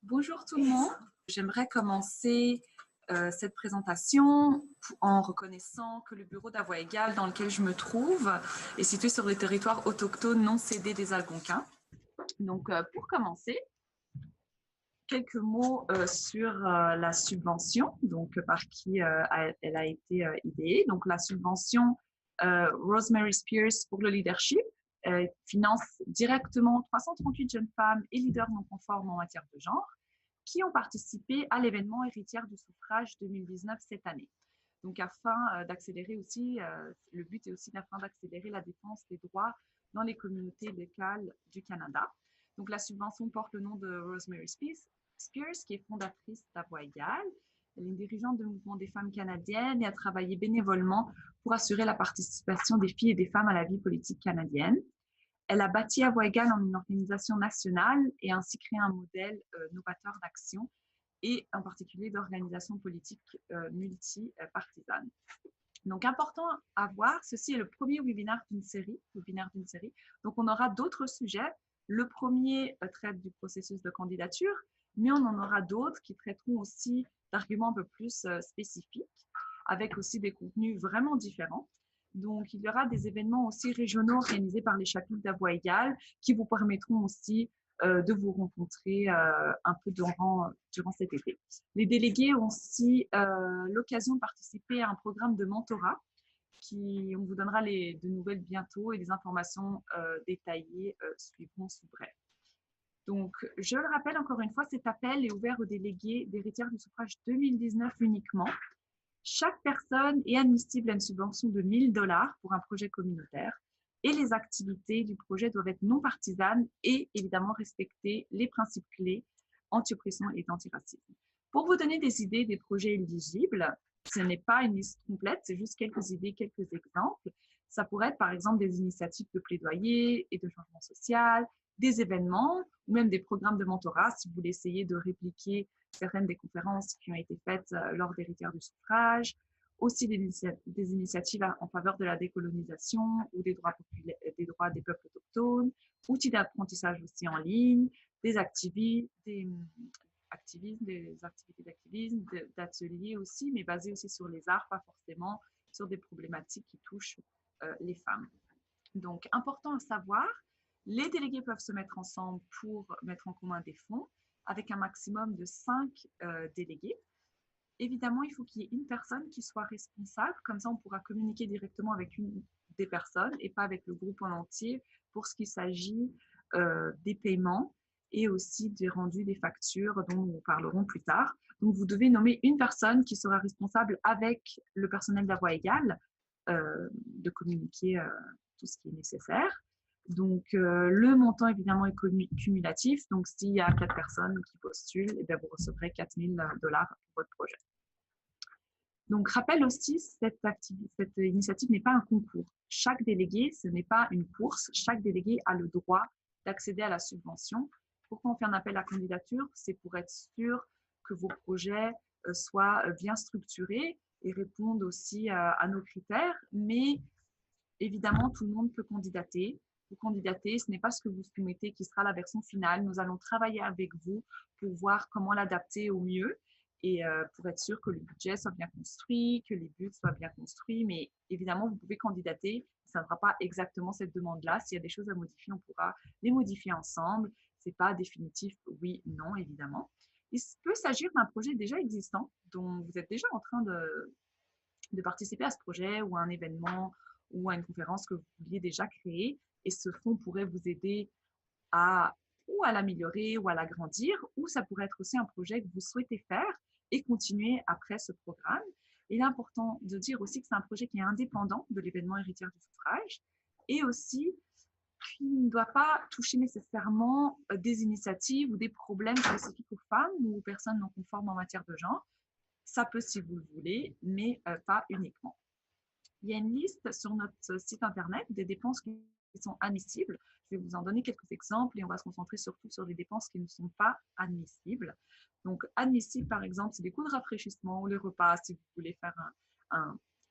Bonjour tout le monde. J'aimerais commencer cette présentation en reconnaissant que le bureau d'Avoie égale dans lequel je me trouve est situé sur le territoire autochtone non cédé des Algonquins. Donc, pour commencer, quelques mots sur la subvention, donc par qui elle a été idéée. Donc, la subvention Rosemary Spears pour le leadership finance directement 338 jeunes femmes et leaders non conformes en matière de genre qui ont participé à l'événement Héritière du suffrage 2019 cette année. Donc, afin d'accélérer aussi, le but est aussi afin d'accélérer la défense des droits dans les communautés locales du Canada. Donc, la subvention porte le nom de Rosemary Spears, qui est fondatrice d'Avoie égale. Elle est une dirigeante du mouvement des femmes canadiennes et a travaillé bénévolement pour assurer la participation des filles et des femmes à la vie politique canadienne. Elle a bâti Avoie égale en une organisation nationale et ainsi créé un modèle novateur d'action et en particulier d'organisation politique multipartisane. Donc, important à voir, ceci est le premier webinaire d'une série. Donc, on aura d'autres sujets. Le premier traite du processus de candidature, mais on en aura d'autres qui traiteront aussi d'arguments un peu plus spécifiques, avec aussi des contenus vraiment différents. Donc, il y aura des événements aussi régionaux organisés par les chapitres d'Avoie égale qui vous permettront aussi de vous rencontrer un peu durant cet été. Les délégués ont aussi l'occasion de participer à un programme de mentorat on vous donnera de nouvelles bientôt et des informations détaillées suivront sous bref. Donc, je le rappelle encore une fois, cet appel est ouvert aux délégués d'Héritière du suffrage 2019 uniquement. Chaque personne est admissible à une subvention de 1 000 $ pour un projet communautaire et les activités du projet doivent être non partisanes et évidemment respecter les principes clés anti-oppression et d'antiracisme. Pour vous donner des idées des projets éligibles, ce n'est pas une liste complète, c'est juste quelques idées, quelques exemples. Ça pourrait être par exemple des initiatives de plaidoyer et de changement social, des événements ou même des programmes de mentorat si vous voulez essayer de répliquer certaines des conférences qui ont été faites lors d'Héritière du suffrage, aussi des initiatives en faveur de la décolonisation ou des droits des peuples autochtones, outils d'apprentissage aussi en ligne, des activités d'activisme, d'ateliers aussi, mais basés aussi sur les arts, pas forcément sur des problématiques qui touchent les femmes. Donc, important à savoir, les délégués peuvent se mettre ensemble pour mettre en commun des fonds avec un maximum de 5 délégués. Évidemment, il faut qu'il y ait une personne qui soit responsable, comme ça on pourra communiquer directement avec une des personnes et pas avec le groupe en entier pour ce qui s'agit des paiements et aussi des rendus des factures dont nous parlerons plus tard. Donc, vous devez nommer une personne qui sera responsable avec le personnel d'Avoie égale de communiquer tout ce qui est nécessaire. Donc, le montant, évidemment, est cumulatif. Donc, s'il y a 4 personnes qui postulent, eh bien, vous recevrez 4 000 $ pour votre projet. Donc, rappel aussi, cette initiative n'est pas un concours. Chaque délégué, ce n'est pas une course. Chaque délégué a le droit d'accéder à la subvention. Pourquoi on fait un appel à candidature? C'est pour être sûr que vos projets soient bien structurés et répondent aussi à nos critères. Mais évidemment, tout le monde peut candidater. Vous candidatez, ce n'est pas ce que vous soumettez qui sera la version finale. Nous allons travailler avec vous pour voir comment l'adapter au mieux et pour être sûr que le budget soit bien construit, que les buts soient bien construits. Mais évidemment, vous pouvez candidater. Ça ne sera pas exactement cette demande-là. S'il y a des choses à modifier, on pourra les modifier ensemble. Ce n'est pas définitif, oui, non, évidemment. Il peut s'agir d'un projet déjà existant dont vous êtes déjà en train de participer à ce projet ou à un événement ou à une conférence que vous vouliez déjà créer. Et ce fonds pourrait vous aider ou à l'améliorer ou à l'agrandir, ou ça pourrait être aussi un projet que vous souhaitez faire et continuer après ce programme. Il est important de dire aussi que c'est un projet qui est indépendant de l'événement Héritière du suffrage et aussi qui ne doit pas toucher nécessairement des initiatives ou des problèmes spécifiques aux femmes ou aux personnes non conformes en matière de genre. Ça peut si vous le voulez, mais pas uniquement. Il y a une liste sur notre site internet des dépenses qui sont admissibles. Je vais vous en donner quelques exemples et on va se concentrer surtout sur les dépenses qui ne sont pas admissibles. Donc, admissibles, par exemple, c'est des coûts de rafraîchissement ou les repas si vous voulez faire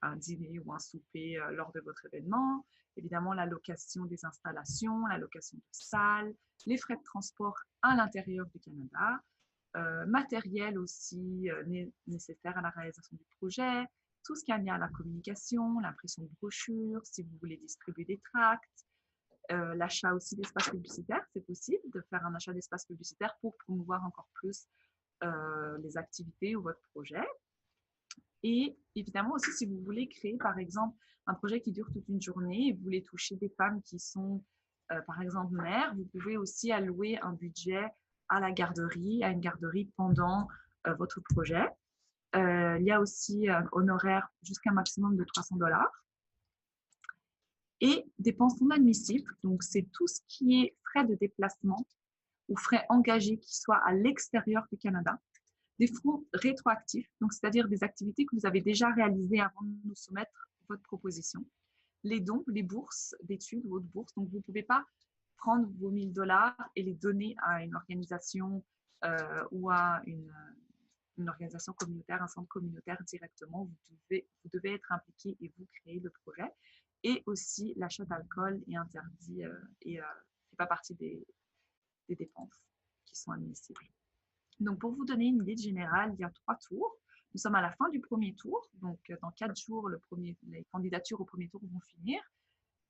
un dîner ou un souper lors de votre événement. Évidemment, la location des installations, la location de salles, les frais de transport à l'intérieur du Canada, matériel aussi nécessaire à la réalisation du projet, tout ce qui est lié à la communication, l'impression de brochures, si vous voulez distribuer des tracts, l'achat aussi d'espaces publicitaires, c'est possible de faire un achat d'espaces publicitaires pour promouvoir encore plus les activités ou votre projet. Et évidemment aussi, si vous voulez créer, par exemple, un projet qui dure toute une journée et vous voulez toucher des femmes qui sont, par exemple, mères, vous pouvez aussi allouer un budget à la garderie, à une garderie pendant votre projet. Il y a aussi un honoraire jusqu'à un maximum de 300$. Et dépenses non admissibles, donc c'est tout ce qui est frais de déplacement ou frais engagés qui soient à l'extérieur du Canada. Des fonds rétroactifs, donc c'est-à-dire des activités que vous avez déjà réalisées avant de nous soumettre votre proposition. Les dons, les bourses d'études ou autres bourses. Donc, vous ne pouvez pas prendre vos 1000$ et les donner à une organisation ou à une organisation communautaire, un centre communautaire directement. Vous devez être impliqué et vous créer le projet. Et aussi, l'achat d'alcool est interdit et ne fait pas partie des dépenses qui sont admissibles. Donc, pour vous donner une idée générale, il y a 3 tours. Nous sommes à la fin du premier tour. Donc, dans 4 jours, les candidatures au premier tour vont finir.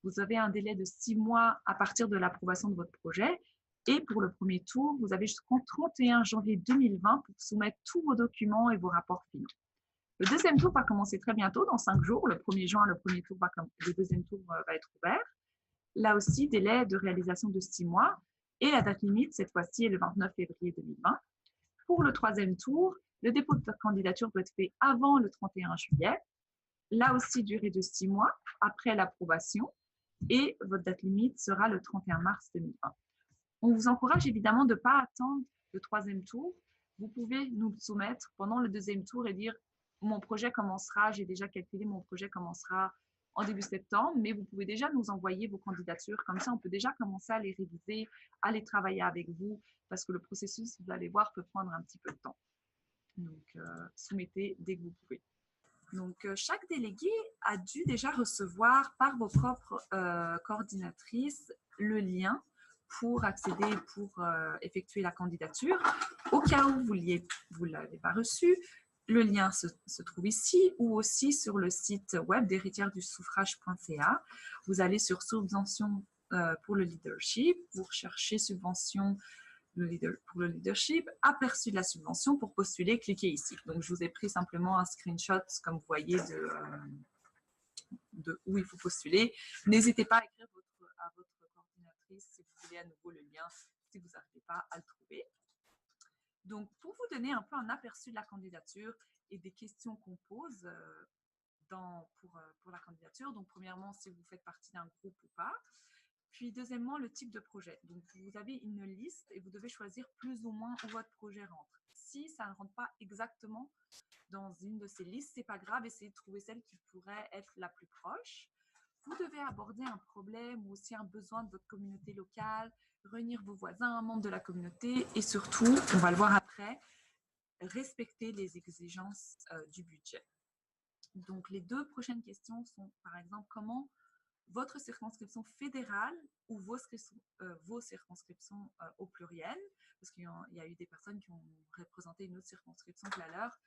Vous avez un délai de 6 mois à partir de l'approbation de votre projet. Et pour le premier tour, vous avez jusqu'au 31 janvier 2020 pour soumettre tous vos documents et vos rapports finaux. Le deuxième tour va commencer très bientôt, dans 5 jours. Le 1er juin, le deuxième tour va être ouvert. Là aussi, délai de réalisation de 6 mois. Et la date limite, cette fois-ci, est le 29 février 2020. Pour le troisième tour, le dépôt de candidature doit être fait avant le 31 juillet. Là aussi, durée de 6 mois après l'approbation. Et votre date limite sera le 31 mars 2020. On vous encourage évidemment de ne pas attendre le troisième tour. Vous pouvez nous soumettre pendant le deuxième tour et dire « Mon projet commencera, j'ai déjà calculé, mon projet commencera en début septembre, mais vous pouvez déjà nous envoyer vos candidatures. Comme ça, on peut déjà commencer à les réviser, à les travailler avec vous, parce que le processus, vous allez voir, peut prendre un petit peu de temps. Donc, soumettez dès que vous pouvez. Donc, chaque délégué a dû déjà recevoir par vos propres coordinatrices le lien pour accéder, pour effectuer la candidature. Au cas où vous ne l'avez pas reçu, le lien se trouve ici ou aussi sur le site web d'héritièresdusuffrage.ca. Vous allez sur subvention pour le leadership, vous recherchez subvention pour le leadership, aperçu de la subvention pour postuler, cliquez ici. Donc, je vous ai pris simplement un screenshot, comme vous voyez, de où il faut postuler. N'hésitez pas à écrire à votre coordinatrice si vous voulez à nouveau le lien, si vous n'arrivez pas à le trouver. Donc, pour vous donner un peu un aperçu de la candidature et des questions qu'on pose pour la candidature. Donc, premièrement, si vous faites partie d'un groupe ou pas. Puis, deuxièmement, le type de projet. Donc, vous avez une liste et vous devez choisir plus ou moins où votre projet rentre. Si ça ne rentre pas exactement dans une de ces listes, ce n'est pas grave, essayez de trouver celle qui pourrait être la plus proche. Vous devez aborder un problème ou aussi un besoin de votre communauté locale, réunir vos voisins, un membre de la communauté et surtout, on va le voir après, respecter les exigences du budget. Donc, les 2 prochaines questions sont, par exemple, comment votre circonscription fédérale ou vos circonscriptions au pluriel, parce qu'il y a eu des personnes qui ont représenté une autre circonscription que la leur,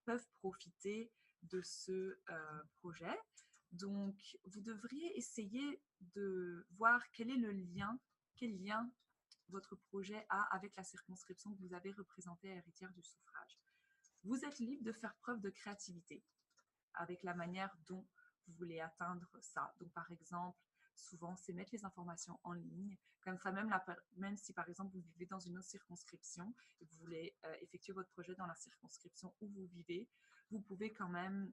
peuvent profiter de ce projet. Donc, vous devriez essayer de voir quel est quel lien votre projet a avec la circonscription que vous avez représentée à Héritière du Suffrage. Vous êtes libre de faire preuve de créativité avec la manière dont vous voulez atteindre ça. Donc, par exemple, souvent, c'est mettre les informations en ligne. Comme ça, même si, par exemple, vous vivez dans une autre circonscription et vous voulez effectuer votre projet dans la circonscription où vous vivez, vous pouvez quand même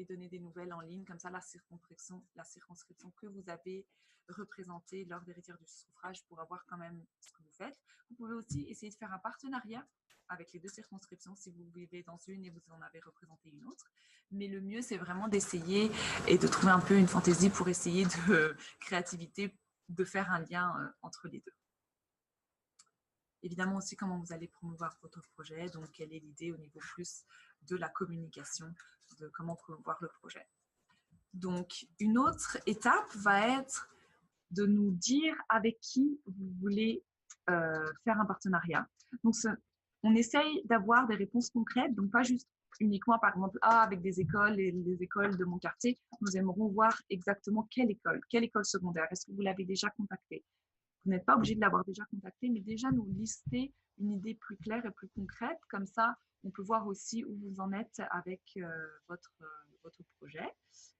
donner des nouvelles en ligne. Comme ça, la circonscription que vous avez représentée lors des Héritières du Suffrage pourra voir quand même ce que vous faites. Vous pouvez aussi essayer de faire un partenariat avec les 2 circonscriptions si vous vivez dans une et vous en avez représenté une autre. Mais le mieux, c'est vraiment d'essayer et de trouver un peu une fantaisie pour essayer de créativité, de faire un lien entre les 2. Évidemment aussi comment vous allez promouvoir votre projet, donc quelle est l'idée au niveau plus de la communication, de comment promouvoir le projet. Donc, une autre étape va être de nous dire avec qui vous voulez faire un partenariat. Donc, on essaye d'avoir des réponses concrètes, donc pas juste uniquement, par exemple, avec des écoles et les écoles de mon quartier. Nous aimerons voir exactement quelle école secondaire. Est-ce que vous l'avez déjà contactée? Vous n'êtes pas obligé de l'avoir déjà contactée, mais déjà nous lister une idée plus claire et plus concrète. Comme ça, on peut voir aussi où vous en êtes avec votre projet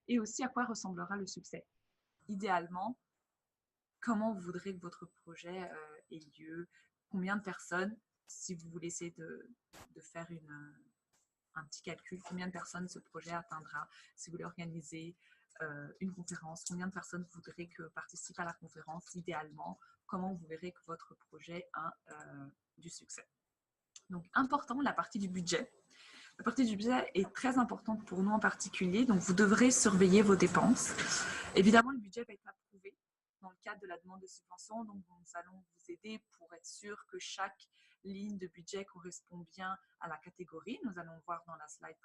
et aussi à quoi ressemblera le succès. Idéalement, comment vous voudrez que votre projet ait lieu, combien de personnes, si vous voulez essayer de faire un petit calcul, combien de personnes ce projet atteindra, si vous voulez organiser une conférence, combien de personnes voudraient que participent à la conférence idéalement, comment vous verrez que votre projet a du succès. Donc, important, la partie du budget. La partie du budget est très importante pour nous en particulier, donc vous devrez surveiller vos dépenses. Évidemment, le budget va être approuvé dans le cadre de la demande de subvention, donc nous allons vous aider pour être sûr que chaque ligne de budget correspond bien à la catégorie. Nous allons voir dans la slide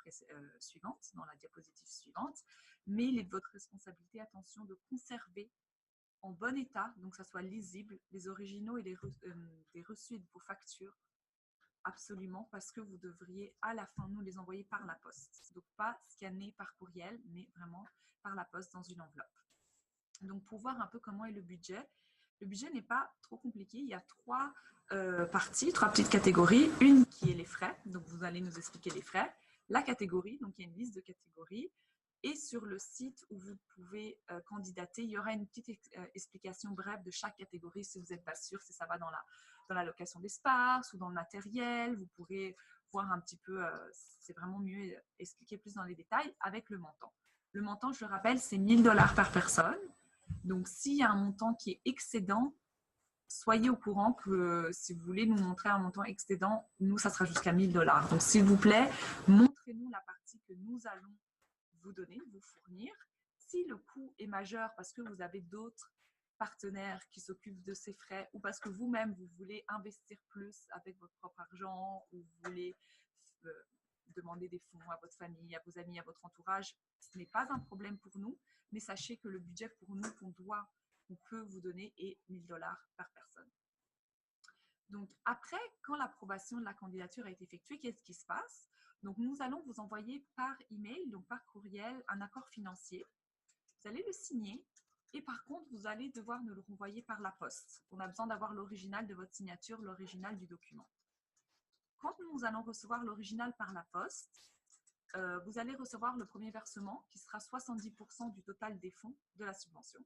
suivante, dans la diapositive suivante, mais il est de votre responsabilité, attention, de conserver en bon état, donc que ça soit lisible, les originaux et les reçus de vos factures, absolument, parce que vous devriez à la fin nous les envoyer par la poste. Donc pas scanner par courriel, mais vraiment par la poste dans une enveloppe. Donc pour voir un peu comment est le budget n'est pas trop compliqué. Il y a trois parties, trois petites catégories. Une qui est les frais, donc vous allez nous expliquer les frais. La catégorie, donc il y a une liste de catégories. Et sur le site où vous pouvez candidater, il y aura une petite explication brève de chaque catégorie si vous n'êtes pas sûr si ça va dans la location d'espace ou dans le matériel. Vous pourrez voir un petit peu, c'est vraiment mieux expliquer plus dans les détails avec le montant. Le montant, je le rappelle, c'est 1 000 $ par personne. Donc, s'il y a un montant qui est excédent, soyez au courant que si vous voulez nous montrer un montant excédent, nous, ça sera jusqu'à 1 000 $. Donc, s'il vous plaît, montrez-nous la partie que nous allons vous donner, vous fournir. Si le coût est majeur parce que vous avez d'autres partenaires qui s'occupent de ces frais ou parce que vous-même, vous voulez investir plus avec votre propre argent ou vous voulez demander des fonds à votre famille, à vos amis, à votre entourage, ce n'est pas un problème pour nous, mais sachez que le budget pour nous qu'on peut vous donner est 1 000 $ par personne. Donc après, quand l'approbation de la candidature a été effectuée, qu'est-ce qui se passe? Donc nous allons vous envoyer par email, donc par courriel, un accord financier. Vous allez le signer et par contre, vous allez devoir nous le renvoyer par la poste. On a besoin d'avoir l'original de votre signature, l'original du document. Quand nous allons recevoir l'original par la poste, vous allez recevoir le premier versement qui sera 70% du total des fonds de la subvention.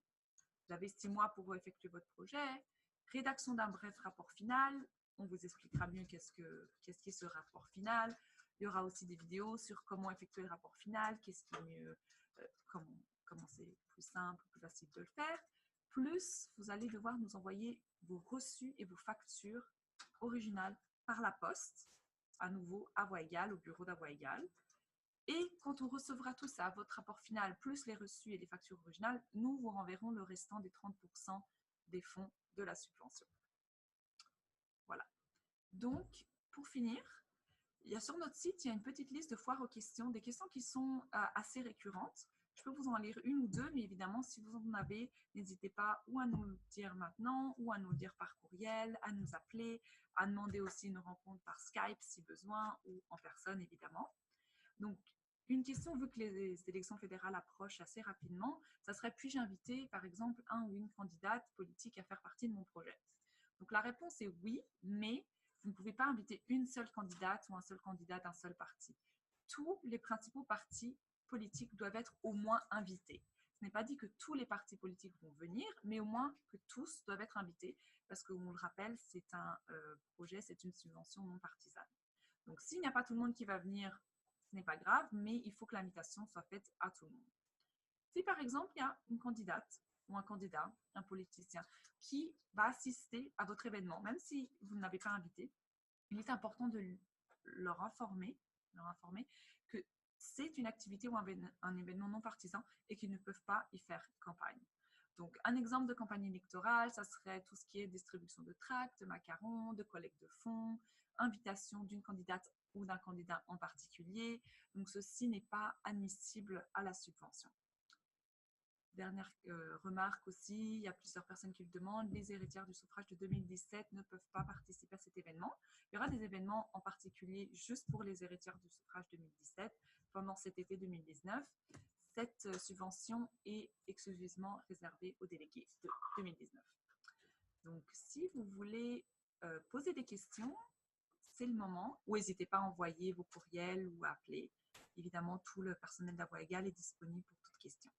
Vous avez 6 mois pour effectuer votre projet, rédaction d'un bref rapport final. On vous expliquera mieux qu'est-ce qu'est ce rapport final. Il y aura aussi des vidéos sur comment effectuer le rapport final, qu'est-ce qui est mieux, comment c'est plus simple, plus facile de le faire. Plus, vous allez devoir nous envoyer vos reçus et vos factures originales par la poste, à nouveau à voix égale, au bureau d'à voix égale. Et quand on recevra tout ça, votre rapport final, plus les reçus et les factures originales, nous vous renverrons le restant des 30% des fonds de la subvention. Voilà. Donc, pour finir, il y a sur notre site, il y a une petite liste de foires aux questions, des questions qui sont assez récurrentes. Je peux vous en lire une ou deux, mais évidemment, si vous en avez, n'hésitez pas ou à nous le dire maintenant, ou à nous le dire par courriel, à nous appeler, à demander aussi une rencontre par Skype si besoin, ou en personne, évidemment. Donc, une question, vu que les élections fédérales approchent assez rapidement, ça serait: puis-je inviter, par exemple, un ou une candidate politique à faire partie de mon projet? Donc, la réponse est oui, mais vous ne pouvez pas inviter une seule candidate ou un seul candidat d'un seul parti. Tous les principaux partis politiques doivent être au moins invités. Ce n'est pas dit que tous les partis politiques vont venir, mais au moins que tous doivent être invités, parce qu'on le rappelle, c'est un projet, c'est une subvention non partisane. Donc, s'il n'y a pas tout le monde qui va venir, ce n'est pas grave, mais il faut que l'invitation soit faite à tout le monde. Si par exemple, il y a une candidate ou un candidat, un politicien, qui va assister à votre événement, même si vous ne l'avez pas invité, il est important de leur informer que c'est une activité ou un événement non partisan et qu'ils ne peuvent pas y faire campagne. Donc, un exemple de campagne électorale, ça serait tout ce qui est distribution de tracts, de macarons, de collecte de fonds, invitation d'une candidate ou d'un candidat en particulier. Donc, ceci n'est pas admissible à la subvention. Dernière remarque aussi, il y a plusieurs personnes qui le demandent, les héritières du suffrage de 2017 ne peuvent pas participer à cet événement. Il y aura des événements en particulier juste pour les héritières du suffrage 2017 pendant cet été 2019. Cette subvention est exclusivement réservée aux délégués de 2019. Donc, si vous voulez poser des questions, c'est le moment. Ou n'hésitez pas à envoyer vos courriels ou à appeler. Évidemment, tout le personnel de La Voix égale est disponible pour toute question.